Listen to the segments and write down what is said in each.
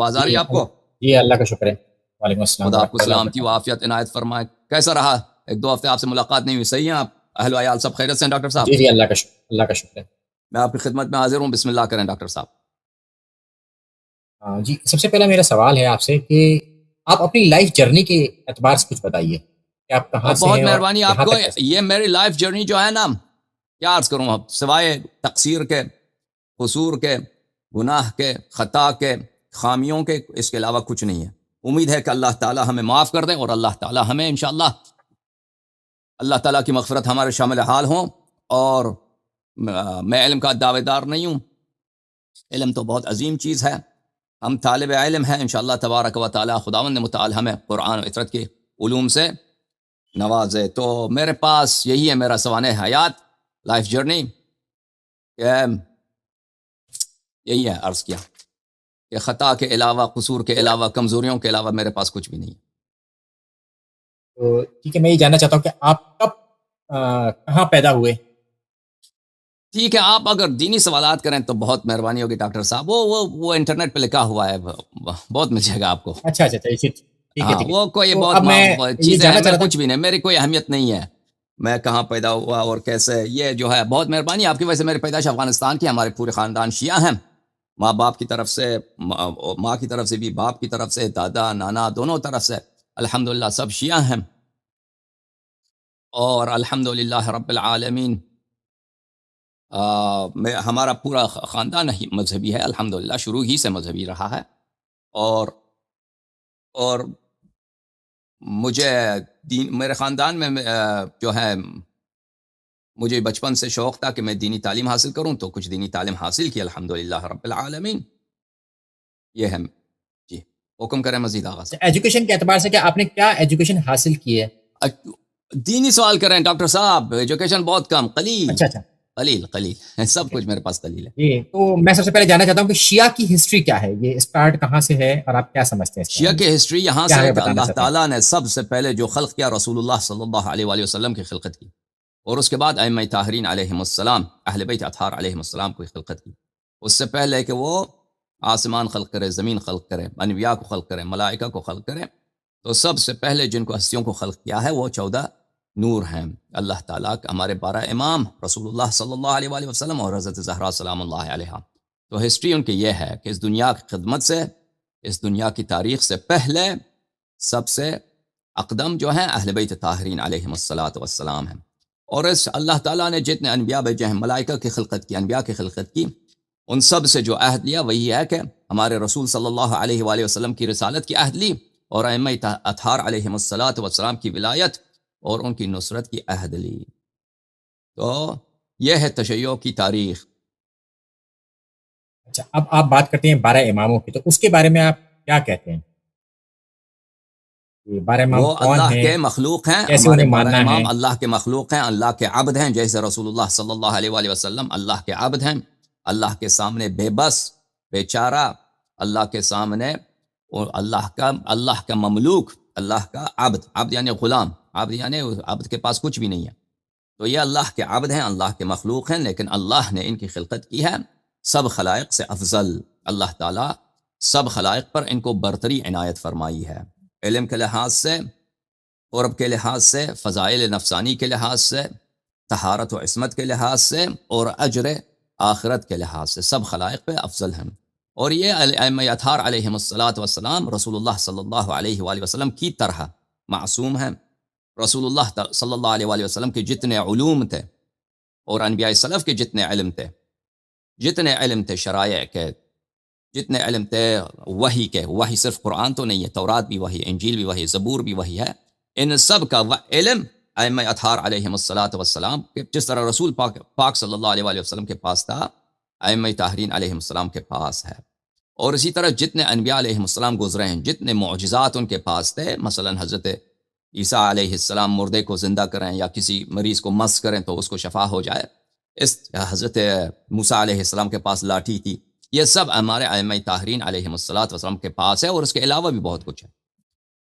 آواز آ رہی جی ہے آپ کو؟ جی اللہ کا شکر ہے. وعلیکم السلام خدا آپ کو ورحمۃ اللہ سلامتی و وبرکاتہ. عافیت عنایت فرمائے. کیسا رہا؟ ایک دو ہفتے آپ سے ملاقات نہیں ہوئی. صحیح ہیں آپ؟ اہل و عیال سب خیریت سے ہیں ڈاکٹر صاحب؟ جی جی اللہ کا شکر ہے. میں آپ کی خدمت میں حاضر ہوں. بسم اللہ کریں ڈاکٹر صاحب. جی سب سے پہلا میرا سوال ہے آپ سے کہ آپ اپنی لائف جرنی کے اعتبار سے کچھ بتائیے کہ آپ کہاں سے بہت ہیں اور مہربانی آپ یہاں کو. تک کیسے. یہ میری لائف جرنی جو ہے نا، کیا عرض کروں اب، سوائے تقصیر کے، قصور کے، گناہ کے، خطا کے، خامیوں کے، اس کے علاوہ کچھ نہیں ہے. امید ہے کہ اللہ تعالی ہمیں معاف کر دیں، اور اللہ تعالی ہمیں انشاءاللہ، اللہ تعالیٰ کی مغفرت ہمارے شامل حال ہوں. اور میں علم کا دعوے دار نہیں ہوں. علم تو بہت عظیم چیز ہے. ہم طالب علم ہیں. انشاءاللہ تبارک و تعالی خداوند متعال ہمیں قرآن و عطرت کے علوم سے نوازے. تو میرے پاس یہی ہے میرا سوانح حیات، لائف جرنی، کہ یہی ہے عرض کیا کہ خطا کے علاوہ، قصور کے علاوہ، کمزوریوں کے علاوہ میرے پاس کچھ بھی نہیں. تو ٹھیک ہے، میں یہ جاننا چاہتا ہوں کہ آپ کب کہاں پیدا ہوئے. ٹھیک ہے، آپ اگر دینی سوالات کریں تو بہت مہربانی ہوگی ڈاکٹر صاحب. وہ انٹرنیٹ پہ لکھا ہوا ہے، بہت مل جائے گا آپ کو. اچھا اچھا اچھا ٹھیک ہے ہاں، ٹھیک ہے. وہ کوئی تو بہت اب میں یہ چیزیں ہیں، جاننا چاہ میں رہا تھا. کچھ بھی نہیں، میری کوئی اہمیت نہیں ہے میں کہاں پیدا ہوا اور کیسے. یہ جو ہے بہت مہربانی آپ کی وجہ سے. میری پیدائش افغانستان کی، ہمارے پورے خاندان شیعہ ہیں. ماں باپ کی طرف سے، ماں کی طرف سے بھی، باپ کی طرف سے، دادا نانا دونوں طرف سے الحمدللہ سب شیعہ ہیں. اور الحمدللہ رب العالمین ہمارا پورا خاندان ہی مذہبی ہے الحمدللہ، شروع ہی سے مذہبی رہا ہے. اور مجھے میرے خاندان میں جو ہے، مجھے بچپن سے شوق تھا کہ میں دینی تعلیم حاصل کروں، تو کچھ دینی تعلیم حاصل کی الحمدللہ رب العالمین. یہ ہے جی. حکم کریں مزید آغاز. ایجوکیشن کے اعتبار سے کہ آپ نے کیا ایجوکیشن حاصل کی ہے. دینی سوال کریں ڈاکٹر صاحب. ایجوکیشن بہت کم، قلیل اچھا اچھا قلیل سب کچھ میرے پاس قلیل ہے. جی. تو میں سب سے پہلے جاننا چاہتا ہوں کہ شیعہ کی ہسٹری کیا ہے، یہ اسٹارٹ کہاں سے ہے اور آپ کیا سمجھتے ہیں اس کے شیعہ بارے میں، کی ہسٹری یہاں کیا سے ہے ہمیں کہ بتانا اللہ چاہتے ہیں. تعالیٰ نے سب سے پہلے جو خلق کیا رسول اللہ صلی اللہ علیہ وآلہ وسلم کی خلقت کی، اور اس کے بعد ائمہ طاہرین علیہم السلام، اہل بیت اطہار علیہم السلام کی خلقت کی. اس سے پہلے کہ وہ آسمان خلق کرے، زمین خلق کرے، انبیاء کو خلق کرے، ملائکہ کو خلق کرے، تو سب سے پہلے جن کو ہستیوں کو خلق کیا ہے وہ 14 نور ہیں. اللہ تعالیٰ کے ہمارے 12 امام رسول اللہ صلی اللہ علیہ وآلہ وسلم اور حضرت زہرا سلام اللہ علیہ. تو ہسٹری ان کی یہ ہے کہ اس دنیا کی خدمت سے، اس دنیا کی تاریخ سے پہلے سب سے اقدم جو ہیں اہل بیت طاہرین علیہم السلام ہیں. اور اس اللہ تعالیٰ نے جتنے انبیاء بھیجے ہیں، ملائکہ کی خلقت کی، انبیاء کی خلقت کی، ان سب سے جو عہد لیا وہی ہے کہ ہمارے رسول صلی اللہ علیہ وآلہ وسلم کی رسالت کی عہد لی، اور ائمہ اطہار علیہم السلام کی ولایت اور ان کی نصرت کی عہد لی. تو یہ ہے تشیع کی تاریخ. اچھا، اب آپ بات کرتے ہیں 12 اماموں کی، تو اس کے بارے میں آپ کیا کہتے ہیں؟ یہ 12 امام وہ کون اللہ ہیں، کے مخلوق ہیں. کیسے ہمارے انہیں 12 ماننا ہے. امام اللہ کے مخلوق ہیں، اللہ کے عبد ہیں. جیسے رسول اللہ صلی اللہ علیہ وآلہ وسلم اللہ کے عبد ہیں، اللہ کے سامنے بے بس، بے چارہ، اللہ کے سامنے، اور اللہ کا مملوک، اللہ کا عبد یعنی غلام، عبد یعنی عبد کے پاس کچھ بھی نہیں ہے. تو یہ اللہ کے عبد ہیں، اللہ کے مخلوق ہیں، لیکن اللہ نے ان کی خلقت کی ہے سب خلائق سے افضل. اللہ تعالیٰ سب خلائق پر ان کو برتری عنایت فرمائی ہے، علم کے لحاظ سے، قرب کے لحاظ سے، فضائل نفسانی کے لحاظ سے، طہارت و عصمت کے لحاظ سے، اور اجر آخرت کے لحاظ سے سب خلائق پہ افضل ہیں. اور یہ ائمہ اطہار علیہم السلام رسول اللہ صلی اللہ علیہ وآلہ وسلم کی طرح معصوم ہیں. رسول اللہ صلی اللہ علیہ وآلہ وسلم کے جتنے علوم تھے، اور انبیاء سلف کے جتنے علم تھے شرائع کے، جتنے علم تھے وحی کے، وحی صرف قرآن تو نہیں ہے، تورات بھی وحی، انجیل بھی وحی، زبور بھی وحی ہے، ان سب کا علم ائمہ اطہار علیہم السلام کے، جس طرح رسول پاک صلی اللہ علیہ وآلہ وسلم کے پاس تھا، ائمہ طاہرین علیہم السلام کے پاس ہے. اور اسی طرح جتنے انبیاء علیہم السلام گزرے ہیں، جتنے معجزات ان کے پاس تھے، مثلا حضرت عیسیٰ علیہ السلام مردے کو زندہ کریں، یا کسی مریض کو مس کریں تو اس کو شفا ہو جائے. حضرت موسیٰ علیہ السلام کے پاس لاٹھی تھی. یہ سب ہمارے ائمہ طاہرین علیہم السلام کے پاس ہے، اور اس کے علاوہ بھی بہت کچھ ہے.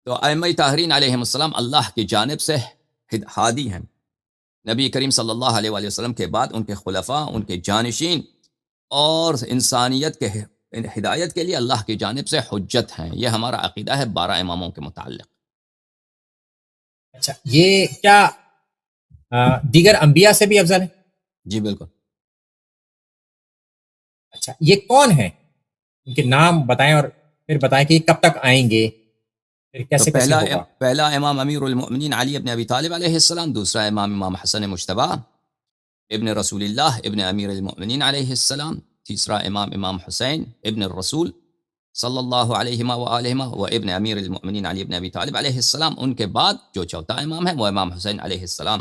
تو ائمہ طاہرین علیہم السلام اللہ کی جانب سے ہادی ہیں. نبی کریم صلی اللہ علیہ وآلہ وسلم کے بعد ان کے خلفاء، ان کے جانشین، اور انسانیت کے ہدایت کے لیے اللہ کی جانب سے حجت ہیں. یہ ہمارا عقیدہ ہے 12 اماموں کے متعلق. اچھا، یہ کیا دیگر انبیاء سے بھی افضل ہے؟ جی بالکل. اچھا، یہ کون ہے؟ ان کے نام بتائیں اور پھر بتائیں کہ یہ کب تک آئیں گے، پھر تو کیسے کیسے ہوگا؟ پہلا امام امیر المؤمنین علی ابن ابی طالب علیہ السلام. دوسرا امام حسن مجتبی ابن رسول اللہ ابن امیر المؤمنین علیہ السلام. تیسرا امام حسین ابن الرسول صلی اللہ علیہ وآلہ و ابن امیر المؤمنین علی ابن ابی طالب علیہ السلام. ان کے بعد جو چوتھا امام ہے وہ امام حسین علیہ السلام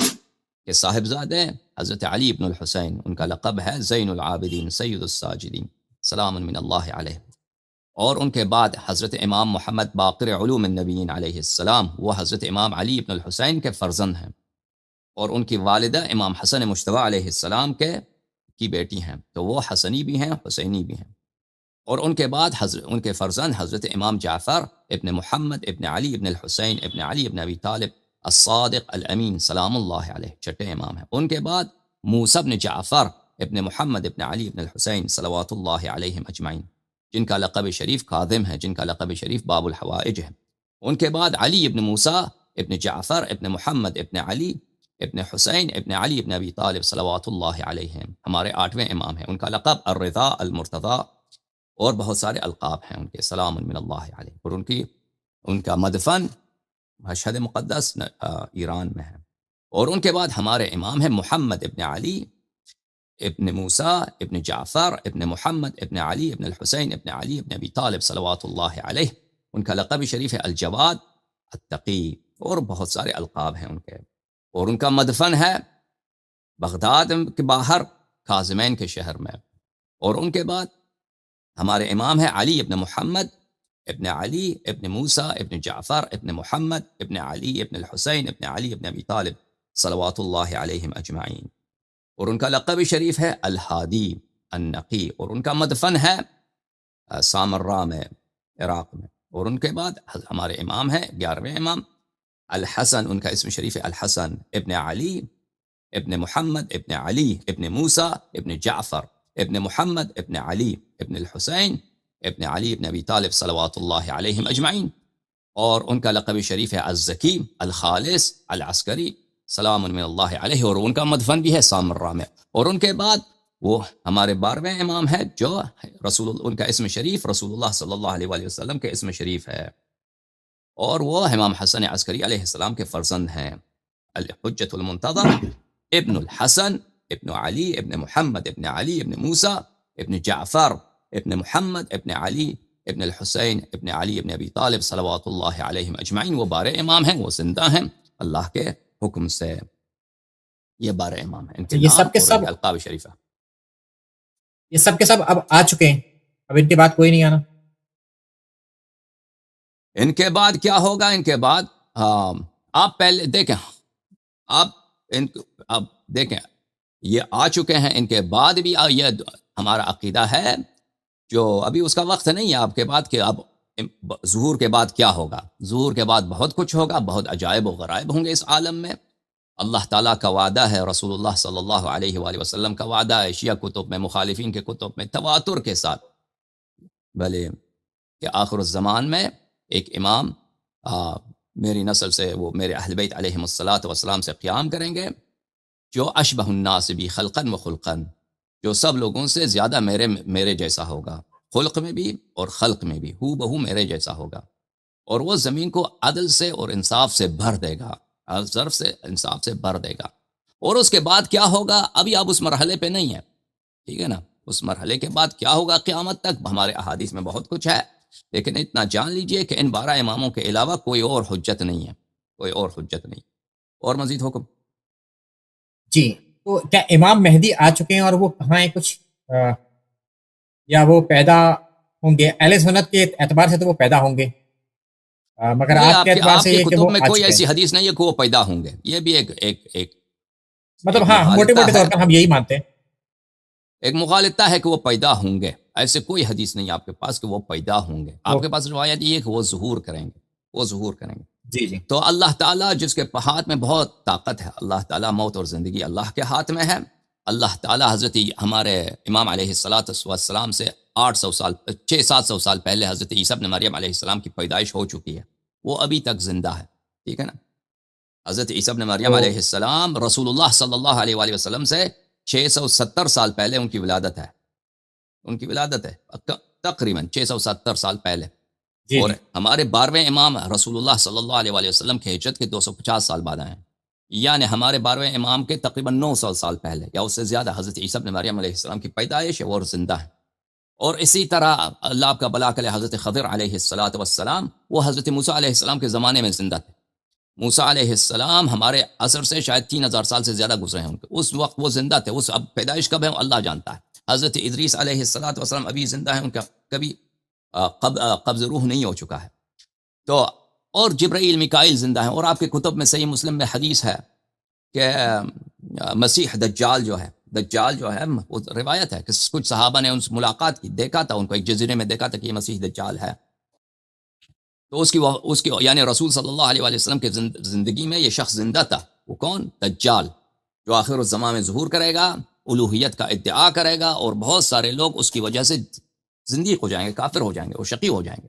کے صاحبزادے حضرت علی ابن الحسین. ان کا لقب ہے زین العابدین سید الساجدین سلام من اللہ علیہ. اور ان کے بعد حضرت امام محمد باقر علوم النبیین علیہ السلام، وہ حضرت امام علی ابن الحسین کے فرزند ہیں، اور ان کی والدہ امام حسن مجتبی علیہ السلام کی بیٹی ہیں، تو وہ حسنی بھی ہیں حسینی بھی ہیں. اور ان کے بعد ان کے فرزند حضرت امام جعفر ابن محمد ابن علی ابن الحسین ابن علی ابن ابی طالب الصادق الامین سلام اللہ علیہ، چھٹے امام ہیں. ان کے بعد موسیٰ ابن جعفر ابن محمد ابن علی ابن الحسین صلوات اللہ علیہم اجمعین، جن کا لقب شریف کاظم ہے، جن کا لقب شریف باب الحوائج ہے. ان کے بعد علی ابن موسیٰ ابن جعفر ابن محمد ابن علی ابن حسین ابن علی ابن ابی طالب صلوات اللہ علیہم، ہمارے 8ویں امام ہیں. ان کا لقب الرضا المرتضی اور بہت سارے القاب ہیں ان کے، سلام من اللہ علیہ. اور ان کا مدفن مشہد مقدس ایران میں ہے. اور ان کے بعد ہمارے امام ہیں محمد ابن علی ابن موسیٰ ابن جعفر ابن محمد ابن علی ابن الحسین ابن علی ابن ابی طالب صلوات اللہ علیہ. ان کا لقب شریف ہے الجواد التقی، اور بہت سارے القاب ہیں ان کے. اور ان کا مدفن ہے بغداد کے باہر کاظمین کے شہر میں. اور ان کے بعد ہمارے امام ہے علی ابن محمد ابن علی ابن موسیٰ ابن جعفر ابن محمد ابن علی ابن الحسین ابن علی ابن ابی طالب صلوات اللہ علیہم اجمعین. اور ان کا لقب شریف ہے الہادی النقی. اور ان کا مدفن ہے سامرا میں عراق میں. اور ان کے بعد ہمارے امام ہیں 11ویں امام الحسن. ان کا اسم شریف ہے الحسن ابن علی ابن محمد ابن علی ابن موسیٰ ابن جعفر ابن محمد ابن علی ابن الحسین ابن علی ابن ابی طالب صلوات اللہ علیہم اجمعین. اور ان کا لقب شریف ہے الزکی الخالص العسکری سلام من اللہ علیہ. اور ان کا مدفن بھی ہے سامرا میں. اور ان کے بعد وہ ہمارے 12ویں امام ہے جو ان کا اسم شریف رسول اللہ صلی اللہ علیہ وآلہ وسلم کے اسم شریف ہے، اور وہ امام حسن عسکری علیہ السلام کے فرزند ہیں. الحجۃ المنتظر ابن الحسن ابن علی ابن محمد ابن علی ابن موسیٰ ابن جعفر ابن محمد ابن علی ابن الحسین ابن علی ابن ابی طالب صلوات اللہ علیہم اجمعین. وہ 12 امام ہیں، وہ زندہ ہیں اللہ کے حکم سے. یہ 12 امام ہیں، ان کے یہ نام سب کے اور سب ان کے القاب شریفہ. یہ سب کے سب اب آ چکے ہیں، اب ان کے بعد کوئی نہیں آنا. ان کے بعد کیا ہوگا؟ ان کے بعد آپ پہلے دیکھیں، اب دیکھیں یہ آ چکے ہیں. ان کے بعد بھی یہ ہمارا عقیدہ ہے، جو ابھی اس کا وقت نہیں ہے آپ کے بعد کہ اب ظہور کے بعد کیا ہوگا. ظہور کے بعد بہت کچھ ہوگا، بہت عجائب و غرائب ہوں گے اس عالم میں. اللہ تعالیٰ کا وعدہ ہے، رسول اللہ صلی اللہ علیہ وآلہ وسلم کا وعدہ ہے، شیعہ کتب میں، مخالفین کے کتب میں تواتر کے ساتھ بھلے کہ آخر الزمان میں ایک امام میری نسل سے، وہ میرے اہل بیت علیہم الصلاۃ والسلام سے قیام کریں گے، جو اشبہ الناس بی خلقاً و خلقاً، جو سب لوگوں سے زیادہ میرے جیسا ہوگا، خلق میں بھی اور خلق میں بھی ہو بہو میرے جیسا ہوگا. اور وہ زمین کو عدل سے اور انصاف سے بھر دے گا، ظرف سے انصاف سے بھر دے گا. اور اس کے بعد کیا ہوگا ابھی آپ اس مرحلے پہ نہیں ہیں، ٹھیک ہے نا. اس مرحلے کے بعد کیا ہوگا قیامت تک ہمارے احادیث میں بہت کچھ ہے، لیکن اتنا جان لیجئے کہ ان 12 اماموں کے علاوہ کوئی اور حجت نہیں ہے، کوئی اور حجت نہیں. اور مزید حکم. جی، تو کیا امام مہدی آ چکے ہیں اور وہ کہاں ہیں کچھ، یا وہ پیدا ہوں گے؟ اہل سنت کے اعتبار سے تو وہ پیدا ہوں گے، مگر آپ کے اعتبار آپ سے کے یہ کہ کتب وہ میں آ کوئی چکے ایسی ہیں. حدیث نہیں ہے کہ وہ پیدا ہوں گے. یہ بھی ایک مطلب ہاں موٹے موٹے طور پر ہم یہی مانتے ہیں. ایک مغالطہ ہے کہ وہ پیدا ہوں گے. ایسے کوئی حدیث نہیں آپ کے پاس کہ وہ پیدا ہوں گے. آپ کے پاس روایت یہ ہے کہ وہ ظہور کریں گے، وہ ظہور کریں گے. جی جی. تو اللہ تعالیٰ جس کے ہاتھ میں بہت طاقت ہے، اللہ تعالیٰ موت اور زندگی اللہ کے ہاتھ میں ہے. اللہ تعالیٰ حضرت ہمارے امام علیہ السلام سے 800 سال 600-700 سال پہلے حضرت عیسیٰ ابن مریم علیہ السلام کی پیدائش ہو چکی ہے، وہ ابھی تک زندہ ہے، ٹھیک ہے نا. حضرت عیسیٰ ابن مریم تو علیہ السلام رسول اللہ صلی اللہ علیہ وآلہ وسلم سے 670 سال پہلے ان کی ولادت ہے، ان کی ولادت ہے تقریباً 670 سال پہلے. جی اور جی ہمارے 12ویں امام رسول اللہ صلی اللہ علیہ وآلہ وسلم کے ہجرت کے 250 سال بعد آئے ہیں، یعنی ہمارے 12ویں امام کے تقریباً 900 سال پہلے یا اس سے زیادہ حضرت عیسیٰ ابن مریم علیہ السلام کی پیدائش ہے اور زندہ ہے. اور اسی طرح اللہ آپ کا بلا کرے حضرت خضر علیہ السلام وہ حضرت موسیٰ علیہ السلام کے زمانے میں زندہ تھے. موسیٰ علیہ السلام ہمارے عصر سے شاید 3000 سال سے زیادہ گزرے ہیں، ان کے اس وقت وہ زندہ تھے. اس اب پیدائش کب ہے اللہ جانتا ہے. حضرت ادریس علیہ السلام ابھی زندہ ہیں، ان کا کبھی قبض روح نہیں ہو چکا ہے. تو اور جبرائیل میکائیل زندہ ہیں. اور آپ کے کتب میں صحیح مسلم میں حدیث ہے کہ مسیح دجال جو ہے وہ روایت ہے کہ کچھ صحابہ نے ان سے ملاقات کی، دیکھا تھا ان کو ایک جزیرے میں، دیکھا تھا کہ یہ مسیح دجال ہے. تو اس کی یعنی رسول صلی اللہ علیہ وآلہ وسلم کے زندگی میں یہ شخص زندہ تھا. وہ کون؟ دجال، جو آخر الزمان میں ظہور کرے گا، الوہیت کا ادعا کرے گا، اور بہت سارے لوگ اس کی وجہ سے زندیق ہو جائیں گے، کافر ہو جائیں گے اور شقی ہو جائیں گے.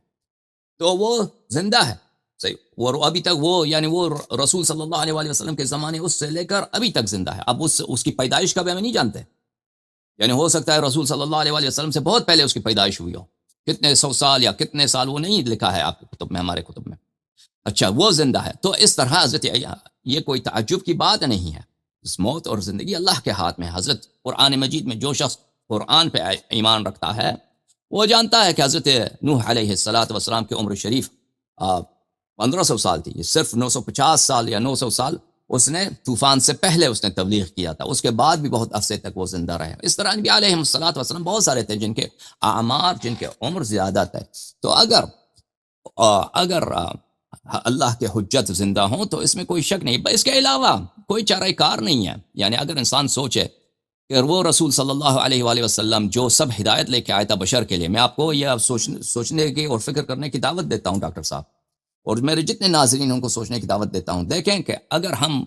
تو وہ زندہ ہے صحیح. اور ابھی تک وہ رسول صلی اللہ علیہ وآلہ وسلم کے زمانے اس سے لے کر ابھی تک زندہ ہے. اب اس کی پیدائش کب ہے ہمیں نہیں جانتے، یعنی ہو سکتا ہے رسول صلی اللہ علیہ وآلہ وسلم سے بہت پہلے اس کی پیدائش ہوئی ہو، کتنے 100 سال یا کتنے سال، وہ نہیں لکھا ہے آپ کے کتب میں، ہمارے کتب میں. اچھا وہ زندہ ہے. تو اس طرح حضرت یہ کوئی تعجب کی بات نہیں ہے. اس موت اور زندگی اللہ کے ہاتھ میں ہے. حضرت قرآن مجید میں جو شخص قرآن پہ ایمان رکھتا ہے وہ جانتا ہے کہ حضرت نوح علیہ السلام کی عمر شریف 1500 سال تھی. یہ صرف 950 سال یا 900 سال اس نے طوفان سے پہلے اس نے تبلیغ کیا تھا. اس کے بعد بھی بہت عرصے تک وہ زندہ رہے. اس طرح نبی علیہ السلام بہت سارے تھے جن کے اعمار، جن کے عمر زیادہ تھے. تو اگر اللہ کے حجت زندہ ہوں تو اس میں کوئی شک نہیں. اس کے علاوہ کوئی چارہ کار نہیں ہے. یعنی اگر انسان سوچے کہ وہ رسول صلی اللہ علیہ وآلہ وسلم جو سب ہدایت لے کے آیا تھا بشر کے لیے، میں آپ کو یہ سوچنے کی اور فکر کرنے کی دعوت دیتا ہوں ڈاکٹر صاحب، اور میرے جتنے ناظرین ہیں ان کو سوچنے کی دعوت دیتا ہوں. دیکھیں کہ اگر ہم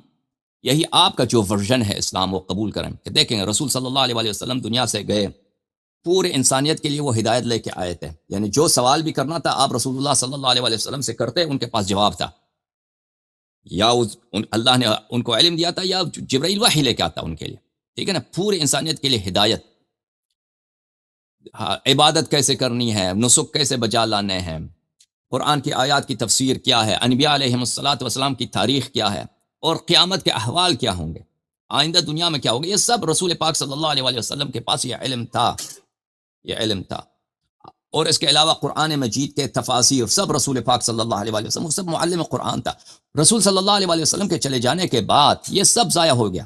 یہی آپ کا جو ورژن ہے اسلام وہ قبول کریں، کہ دیکھیں رسول صلی اللہ علیہ وآلہ وسلم دنیا سے گئے، پورے انسانیت کے لیے وہ ہدایت لے کے آئے تھے. یعنی جو سوال بھی کرنا تھا آپ رسول اللہ صلی اللہ علیہ وآلہ وسلم سے کرتے، ان کے پاس جواب تھا. یا اللہ نے ان کو علم دیا تھا یا جبرائیل وحی لے کے آتا ان کے لیے، ٹھیک ہے نا. پوری انسانیت کے لیے ہدایت، عبادت کیسے کرنی ہے، نسک کیسے بجا لانے ہیں، قرآن کی آیات کی تفسیر کیا ہے، انبیاء علیہ السلام کی تاریخ کیا ہے، اور قیامت کے احوال کیا ہوں گے، آئندہ دنیا میں کیا ہوگا، یہ سب رسول پاک صلی اللہ علیہ وآلہ وسلم کے پاس یہ علم تھا. اور اس کے علاوہ قرآن مجید کے تفاسیر سب رسول پاک صلی اللہ علیہ وآلہ وسلم، سب معلم قرآن تھا. رسول صلی اللہ علیہ وآلہ وسلم کے چلے جانے کے بعد یہ سب ضائع ہو گیا.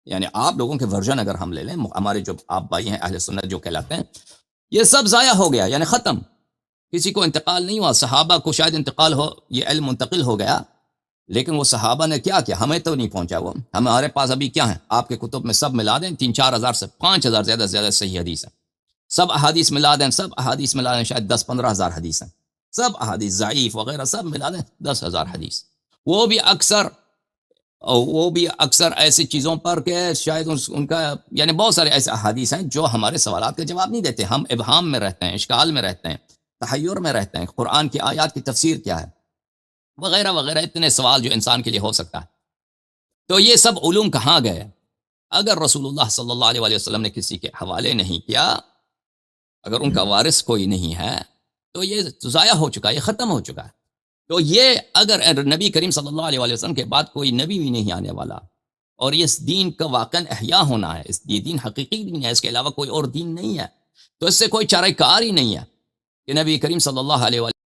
یعنی آپ لوگوں کے ورژن اگر ہم لے لیں، ہمارے جو آپ بھائی ہیں اہل سنت جو کہلاتے ہیں، یہ سب ضائع ہو گیا، یعنی ختم. کسی کو انتقال نہیں ہوا. صحابہ کو شاید انتقال ہو، یہ علم منتقل ہو گیا، لیکن وہ صحابہ نے کیا کیا ہمیں تو نہیں پہنچا. وہ ہمارے پاس ابھی کیا ہے، آپ کے کتب میں سب ملا دیں 3-4 ہزار سے 5,000 زیادہ سے زیادہ صحیح حدیث ہیں. سب احادیث ملا دیں، شاید 10-15 ہزار حدیث ہیں. سب احادیث ضعیف وغیرہ سب ملا دیں 10,000 حدیث. وہ بھی اکثر ایسی چیزوں پر کہ شاید ان کا یعنی بہت سارے ایسے احادیث ہیں جو ہمارے سوالات کا جواب نہیں دیتے. ہم ابہام میں رہتے ہیں، اشکال میں رہتے ہیں، تحیر میں رہتے ہیں. قرآن کی آیات کی تفسیر کیا ہے وغیرہ وغیرہ، اتنے سوال جو انسان کے لیے ہو سکتا ہے. تو یہ سب علوم کہاں گئے؟ اگر رسول اللہ صلی اللہ علیہ وآلہ وسلم نے کسی کے حوالے نہیں کیا، اگر ان کا وارث کوئی نہیں ہے تو یہ ضائع ہو چکا ہے، یہ ختم ہو چکا ہے. تو یہ اگر نبی کریم صلی اللہ علیہ وآلہ وسلم کے بعد کوئی نبی بھی نہیں آنے والا، اور اس دین کا واقعاً احیاء ہونا ہے، یہ دین حقیقی دین ہے، اس کے علاوہ کوئی اور دین نہیں ہے، تو اس سے کوئی چارہ کار ہی نہیں ہے کہ نبی کریم صلی اللہ علیہ وآلہ